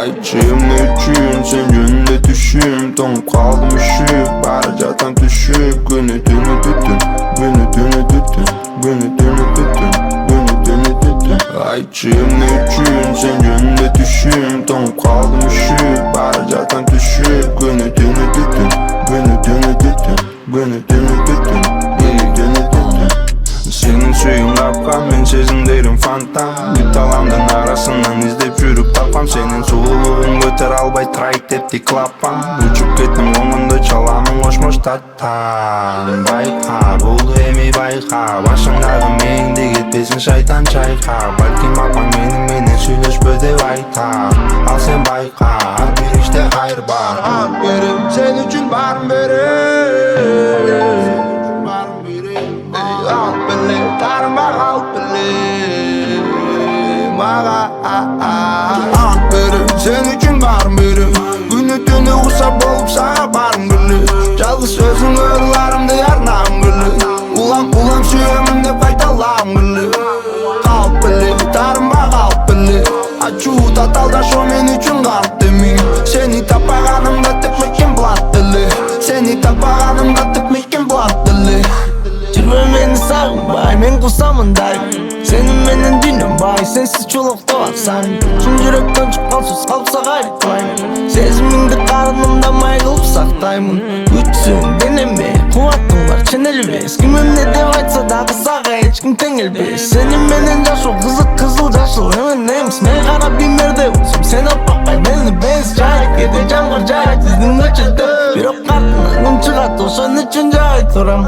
Айтчы эмне үчүн сен жөнүндө түшүм, тоңуп калдым үшүп, бара жатам түшүп, күнү-түнү түтүн, күнү-түнү түтүн, күнү-түнү түтүн, күнү-түнү түтүн. Айтчы эмне үчүн сен жөнүндө түшүм, тоңуп калдым үшүп, бара жатам түшүп, күнү-түнү түтүн, күнү-түнү түтүн, күнү-түнү түтүн, күнү-түнү түтүн. Сенин сүйүң капкан, мен сезимдерим фонтан, ааламдын арасынан издеп жүрүп тапкам. Сенин сулуулугуң көтөрө албай трайт депти клаппам. Учуп кеттим оңондо чаламын кошмош таттан. Байка болду эми байка, башыңдагы мээңди кетпесин шайтан чайка. Балким апаң менен сүйлөшпө деп айтам. Ал сен байка, ар бир иште кайыр бар. Алып берем, сен үчүн баарын берем. Алып беле, тармак алып беле мага. Алып берем, сен үчүн баарын берем. Күнү-түнү урсап болуп сага барым келе. Жалгыз өзүң ырларымды арнагым келе. Улам-улам сүйөмүн деп кайталагым келе. Алып беле, тармак алып беле. Ачуу таталда шо мен үчүн калп демей. Сени таппаганымда текмеккен блат деле. Сени таппаганымда текмеккен блат деле. Жүрбө мени сагынбай, мен кусамын дайым. Сенин менен дүйнөм бай, сенсиз чулуктап атсаң. Чын жүрөктөн чыккан сөз калпса кайтпайм. Сезимиңди карынымда май кылып сактаймын. Үчүн денеме кубатың бар ченелбес. Ким эмне деп айтса дагы сага эч ким теңелбес. Сенин менен жашоо кызык кызыл жашыл эмес. Мен кара бимерде өзүм, сен аппакай мени бенз жайт. Кеде жамгыр жайт биздин көчөдө. Бирок картынан күн чыгат, ошон үчүн жай турам.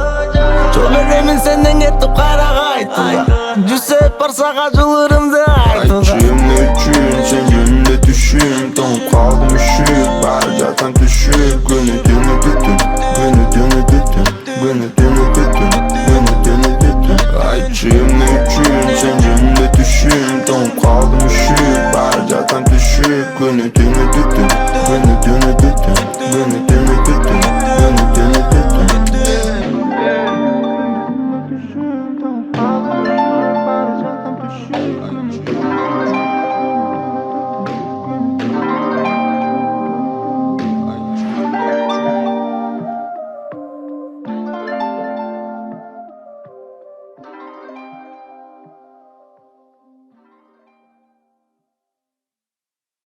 Жол беремин сенден кетип кайра кайтууга. Жүсөп барсага жылырымды айтууга. Айтчы эмне үчүн сен жөнүндө түшүм, тоңуп калдым үшүп, бара жатам түшүп, күнү-түнү түтүн, күнү-түнү түтүн, күнү-түнү түтүн, күнү-түнү түтүн. Айтчы эмне үчүн сен жөнүндө түшүм, тоңуп калдым үшүп, бара жатам түшүп, күнү-түнү түтүн, күнү-түнү түтүн, күнү-түнү